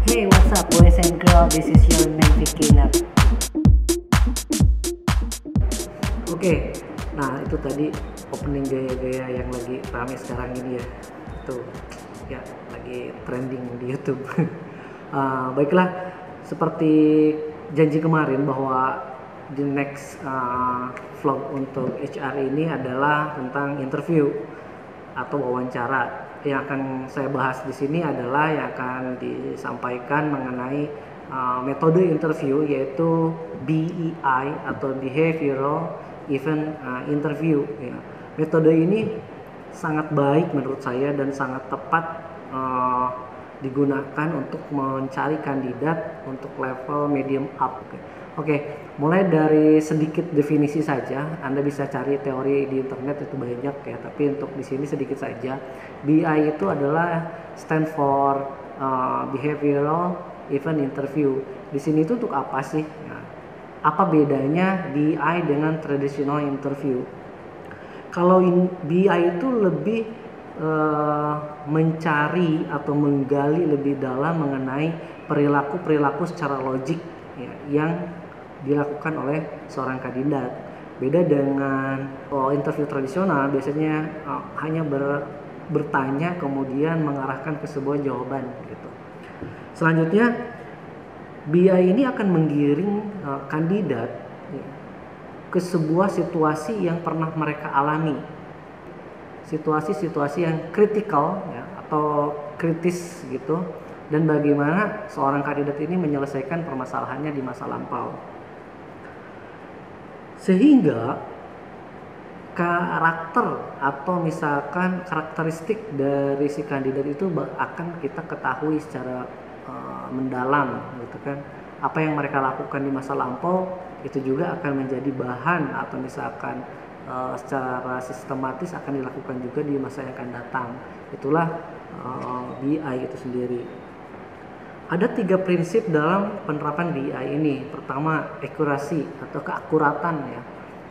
Hey, what's up, boys and girls? This is your man Vicky Lab. Oke, nah itu tadi opening gaya-gaya yang lagi rame sekarang ini ya. Itu ya lagi trending di YouTube. Baiklah, seperti janji kemarin bahwa the next vlog untuk HR ini adalah tentang interview atau wawancara. Yang akan saya bahas di sini adalah yang akan disampaikan mengenai metode interview, yaitu BEI atau Behavioral Event Interview. Ya. Metode ini sangat baik menurut saya dan sangat tepat digunakan untuk mencari kandidat untuk level medium up. Oke, mulai dari sedikit definisi saja. Anda bisa cari teori di internet itu banyak ya, tapi untuk di sini sedikit saja. BI itu adalah stand for Behavioral Event Interview. Di sini itu untuk apa sih? Ya, apa bedanya BI dengan traditional interview? Kalau BI itu lebih mencari atau menggali lebih dalam mengenai perilaku-perilaku secara logik ya, yang dilakukan oleh seorang kandidat. Beda dengan interview tradisional, biasanya hanya bertanya kemudian mengarahkan ke sebuah jawaban gitu. Selanjutnya BI ini akan menggiring kandidat ya, ke sebuah situasi yang pernah mereka alami, situasi-situasi yang kritikal ya, atau kritis gitu, dan bagaimana seorang kandidat ini menyelesaikan permasalahannya di masa lampau. Sehingga karakter atau misalkan karakteristik dari si kandidat itu akan kita ketahui secara mendalam gitu kan. Apa yang mereka lakukan di masa lampau itu juga akan menjadi bahan atau misalkan secara sistematis akan dilakukan juga di masa yang akan datang. Itulah BI itu sendiri. Ada 3 prinsip dalam penerapan BI ini. Pertama, akurasi atau keakuratan ya.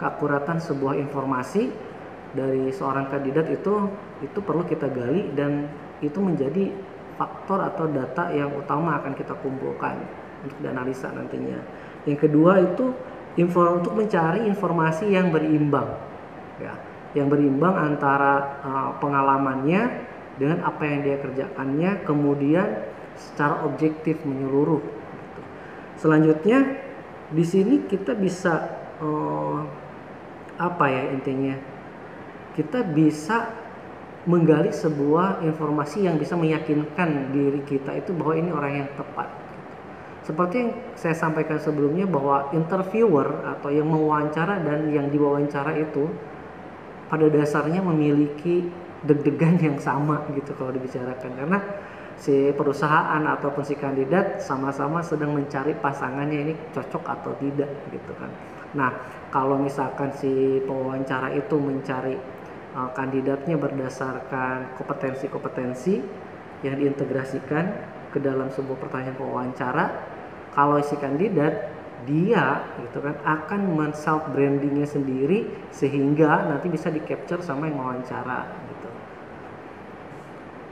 Keakuratan sebuah informasi dari seorang kandidat itu perlu kita gali, dan itu menjadi faktor atau data yang utama akan kita kumpulkan untuk dianalisa nantinya. Yang kedua itu untuk mencari informasi yang berimbang ya. Yang berimbang antara pengalamannya dengan apa yang dia kerjakannya, kemudian secara objektif menyeluruh gitu. Selanjutnya di sini kita bisa apa ya intinya, kita bisa menggali sebuah informasi yang bisa meyakinkan diri kita itu bahwa ini orang yang tepat. Seperti yang saya sampaikan sebelumnya bahwa interviewer atau yang mewawancara dan yang diwawancara itu pada dasarnya memiliki deg-degan yang sama gitu kalau dibicarakan, karena si perusahaan ataupun si kandidat sama-sama sedang mencari pasangannya ini cocok atau tidak gitu kan. Nah, kalau misalkan si pewawancara itu mencari kandidatnya berdasarkan kompetensi-kompetensi yang diintegrasikan ke dalam sebuah pertanyaan pewawancara, kalau si kandidat dia gitu kan akan men-self brandingnya sendiri sehingga nanti bisa di-capture sama yang wawancara gitu.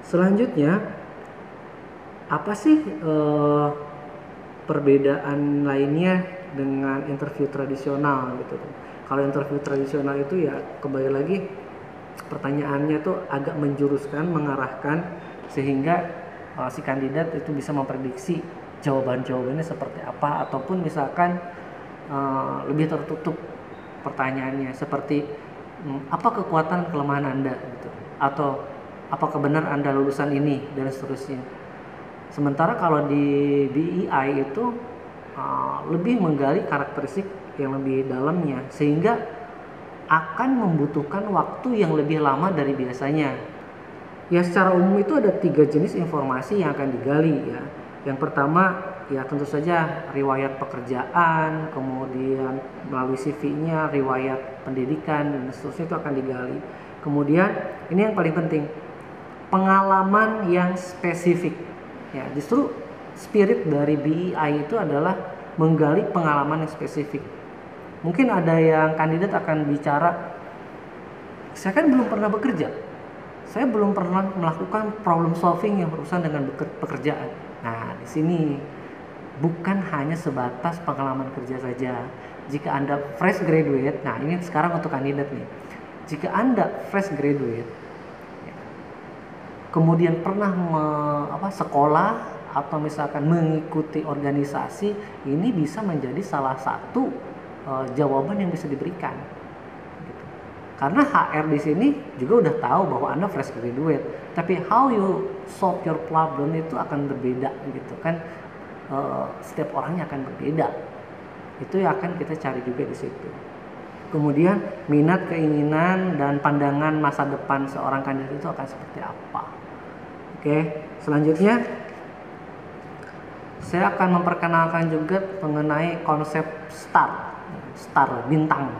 Selanjutnya apa sih perbedaan lainnya dengan interview tradisional gitu. Kalau interview tradisional itu ya kembali lagi pertanyaannya tuh agak menjuruskan, mengarahkan sehingga si kandidat itu bisa memprediksi jawaban-jawabannya seperti apa, ataupun misalkan lebih tertutup pertanyaannya seperti apa kekuatan kelemahan Anda gitu, atau apakah benar Anda lulusan ini dan seterusnya. Sementara kalau di BEI itu lebih menggali karakteristik yang lebih dalamnya, sehingga akan membutuhkan waktu yang lebih lama dari biasanya. Ya secara umum itu ada 3 jenis informasi yang akan digali ya. Yang pertama ya tentu saja riwayat pekerjaan, kemudian melalui CV-nya, riwayat pendidikan dan seterusnya itu akan digali. Kemudian ini yang paling penting, pengalaman yang spesifik. Ya, justru spirit dari BEI itu adalah menggali pengalaman yang spesifik. Mungkin ada yang kandidat akan bicara, saya kan belum pernah bekerja, saya belum pernah melakukan problem solving yang berurusan dengan pekerjaan. Nah, di sini bukan hanya sebatas pengalaman kerja saja. Jika Anda fresh graduate, nah ini sekarang untuk kandidat nih. Jika Anda fresh graduate, kemudian pernah sekolah atau misalkan mengikuti organisasi, ini bisa menjadi salah satu jawaban yang bisa diberikan. Gitu. Karena HR di sini juga udah tahu bahwa Anda fresh graduate, tapi how you solve your problem itu akan berbeda gitu kan. Setiap orangnya akan berbeda. Itu yang akan kita cari juga di situ. Kemudian minat, keinginan, dan pandangan masa depan seorang kandidat itu akan seperti apa. Oke, selanjutnya saya akan memperkenalkan juga mengenai konsep STAR bintang.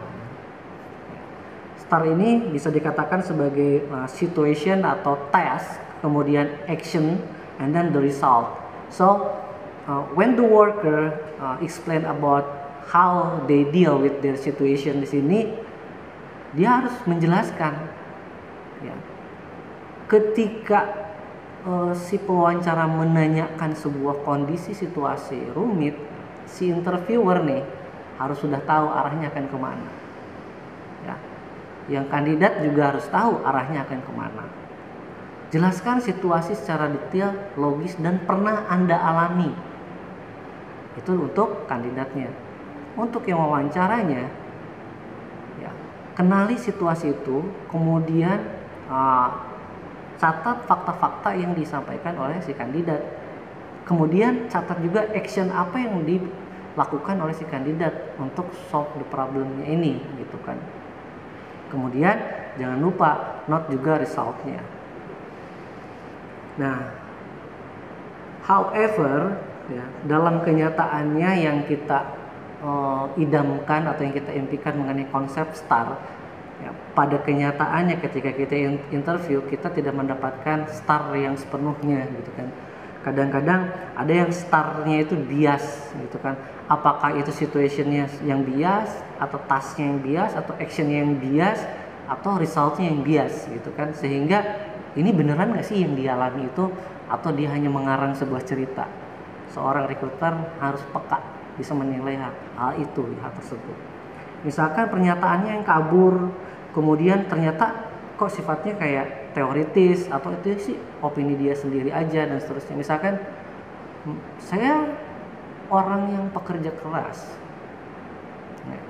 STAR ini bisa dikatakan sebagai situation atau task, kemudian action, and then the result. So when the worker explain about how they deal with their situation di sini, dia harus menjelaskan, ya, ketika si pewawancara menanyakan sebuah kondisi situasi rumit, si interviewer nih harus sudah tahu arahnya akan kemana. Ya, yang kandidat juga harus tahu arahnya akan kemana. Jelaskan situasi secara detail, logis, dan pernah Anda alami. Itu untuk kandidatnya. Untuk yang wawancaranya, ya, kenali situasi itu, kemudian catat fakta-fakta yang disampaikan oleh si kandidat. Kemudian catat juga action apa yang dilakukan oleh si kandidat untuk solve the problemnya ini, gitu kan. Kemudian jangan lupa note juga resultnya. Nah, however, ya, dalam kenyataannya yang kita idamkan atau yang kita impikan mengenai konsep STAR, ya, pada kenyataannya ketika kita interview, kita tidak mendapatkan STAR yang sepenuhnya, gitu kan. Kadang-kadang ada yang STAR-nya itu bias, gitu kan. Apakah itu situationnya yang bias, atau tasknya yang bias, atau actionnya yang bias, atau resultnya yang bias, gitu kan. Sehingga ini beneran nggak sih yang dialami itu, atau dia hanya mengarang sebuah cerita. Seorang recruiter harus peka, bisa menilai hal tersebut. Misalkan pernyataannya yang kabur, kemudian ternyata kok sifatnya kayak teoritis, atau itu sih opini dia sendiri aja, dan seterusnya. Misalkan saya orang yang pekerja keras,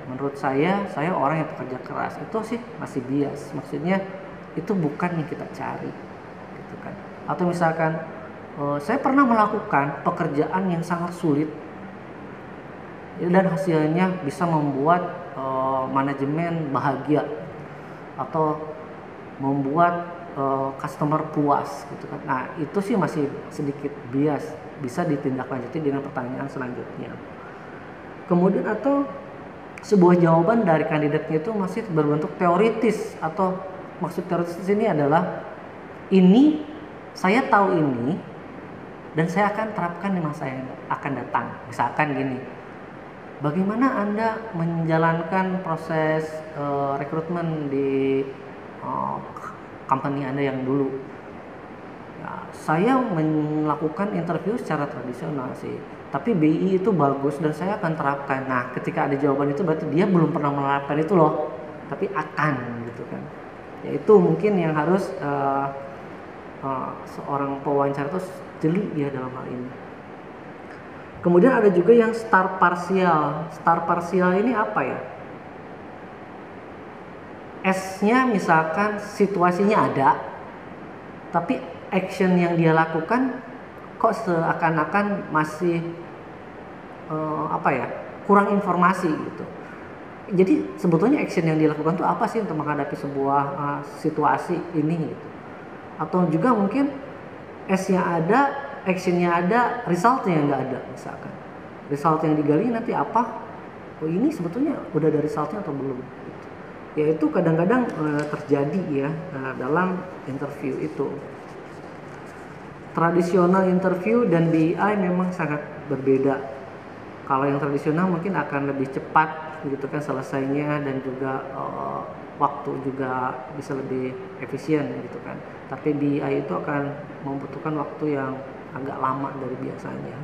menurut saya orang yang pekerja keras, itu sih masih bias. Maksudnya itu bukan yang kita cari, gitu kan. Atau misalkan saya pernah melakukan pekerjaan yang sangat sulit dan hasilnya bisa membuat manajemen bahagia atau membuat customer puas, gitu kan. Nah, itu sih masih sedikit bias, bisa ditindaklanjuti dengan pertanyaan selanjutnya. Kemudian atau sebuah jawaban dari kandidatnya itu masih berbentuk teoritis, atau maksud teoritis di sini adalah ini saya tahu ini dan saya akan terapkan di masa yang akan datang. Misalkan gini, bagaimana Anda menjalankan proses rekrutmen di company Anda yang dulu? Ya, saya melakukan interview secara tradisional sih, tapi BI itu bagus dan saya akan terapkan. Nah, ketika ada jawaban itu berarti dia belum pernah menerapkan itu loh, tapi akan, gitu kan. Ya, itu mungkin yang harus seorang pewawancara itu jeli ya dalam hal ini. Kemudian ada juga yang STAR parsial. STAR parsial ini apa ya? S-nya misalkan situasinya ada, tapi action yang dia lakukan kok seakan-akan masih kurang informasi gitu. Jadi sebetulnya action yang dilakukan itu apa sih untuk menghadapi sebuah situasi ini gitu. Atau juga mungkin S-nya ada, action-nya ada, result-nya nggak ada misalkan. Result yang digali nanti apa? Oh, ini sebetulnya udah ada result-nya atau belum? Gitu. Ya itu kadang-kadang terjadi ya dalam interview itu. Tradisional interview dan BI memang sangat berbeda. Kalau yang tradisional mungkin akan lebih cepat gitu kan selesainya, dan juga waktu juga bisa lebih efisien gitu kan. Tapi BI itu akan membutuhkan waktu yang agak lama dari biasanya.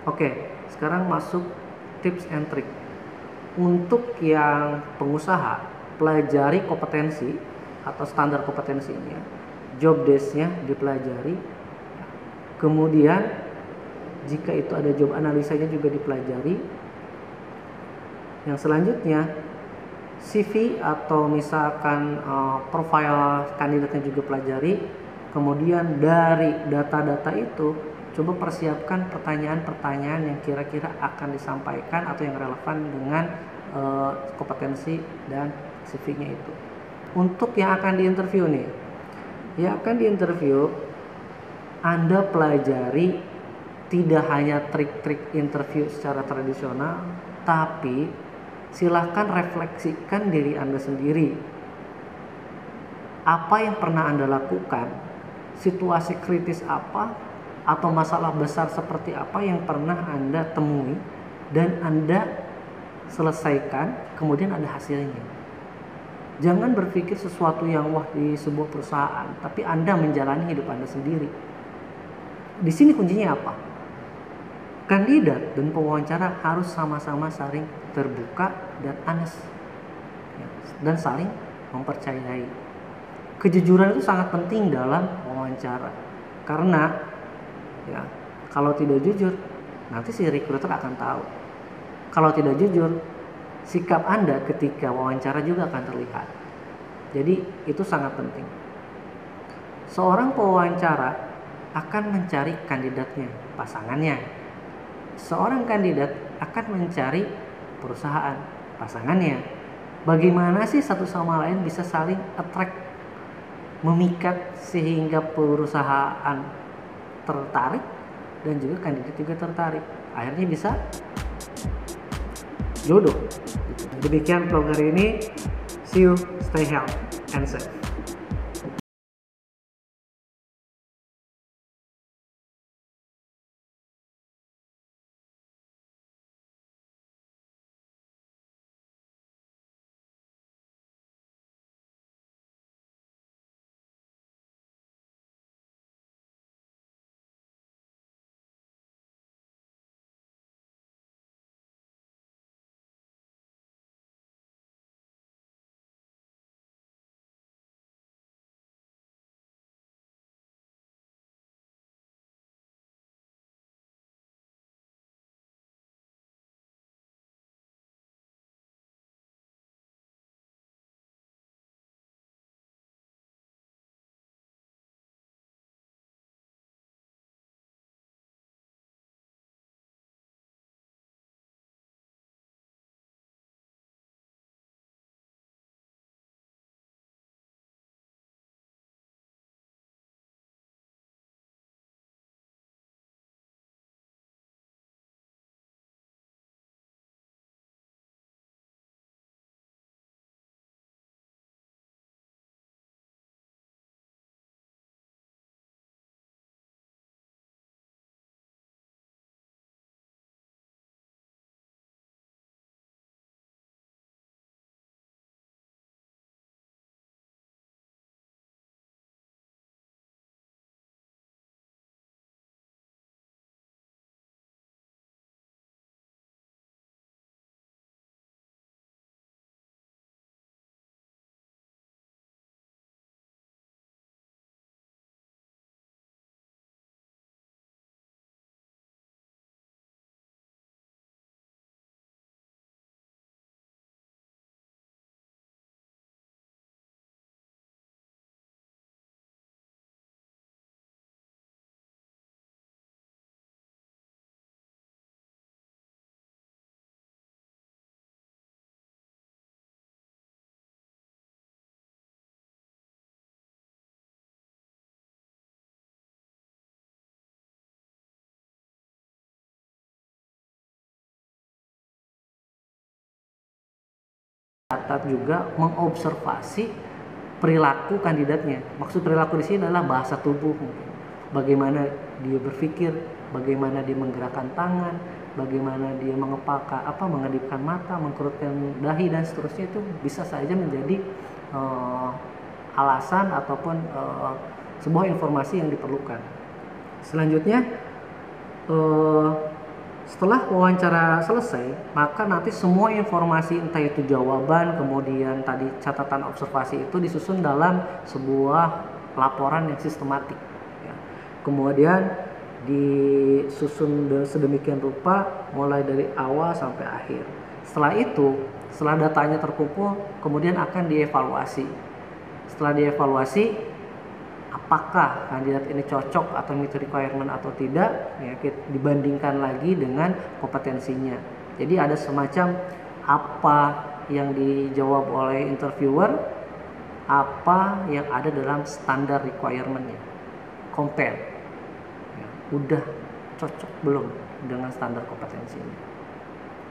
Oke, sekarang masuk tips and trick. Untuk yang pengusaha, pelajari kompetensi atau standar kompetensinya, job desk-nya dipelajari. Kemudian jika itu ada job analisanya juga dipelajari. Yang selanjutnya CV atau misalkan profile kandidatnya juga pelajari. Kemudian dari data-data itu coba persiapkan pertanyaan-pertanyaan yang kira-kira akan disampaikan atau yang relevan dengan kompetensi dan CV-nya itu. Untuk yang akan diinterview nih, yang akan diinterview, Anda pelajari tidak hanya trik-trik interview secara tradisional, tapi silahkan refleksikan diri Anda sendiri. Apa yang pernah Anda lakukan, situasi kritis apa, atau masalah besar seperti apa yang pernah Anda temui dan Anda selesaikan, kemudian ada hasilnya. Jangan berpikir sesuatu yang wah di sebuah perusahaan, tapi Anda menjalani hidup Anda sendiri. Di sini kuncinya apa? Kandidat dan pewawancara harus sama-sama saling terbuka dan honest, dan saling mempercayai. Kejujuran itu sangat penting dalam wawancara, karena ya kalau tidak jujur nanti si recruiter akan tahu. Kalau tidak jujur, sikap Anda ketika wawancara juga akan terlihat. Jadi itu sangat penting. Seorang pewawancara akan mencari kandidatnya, pasangannya. Seorang kandidat akan mencari perusahaan, pasangannya. Bagaimana sih satu sama lain bisa saling attract, memikat sehingga perusahaan tertarik dan juga kandidat juga tertarik. Akhirnya bisa jodoh. Demikian vlog hari ini. See you, stay healthy and safe. Catat juga mengobservasi perilaku kandidatnya. Maksud perilaku di sini adalah bahasa tubuh, bagaimana dia berpikir, bagaimana dia menggerakkan tangan, bagaimana dia mengedipkan mata, mengkerutkan dahi dan seterusnya. Itu bisa saja menjadi alasan ataupun sebuah informasi yang diperlukan. Selanjutnya, setelah wawancara selesai, maka nanti semua informasi, entah itu jawaban, kemudian tadi catatan observasi, itu disusun dalam sebuah laporan yang sistematik. Ya. Kemudian disusun sedemikian rupa mulai dari awal sampai akhir. Setelah itu, setelah datanya terkumpul, kemudian akan dievaluasi. Setelah dievaluasi, apakah kandidat ini cocok atau meet requirement atau tidak, ya, dibandingkan lagi dengan kompetensinya. Jadi ada semacam apa yang dijawab oleh interviewer, apa yang ada dalam standar requirementnya, compare, ya, udah cocok belum dengan standar kompetensinya.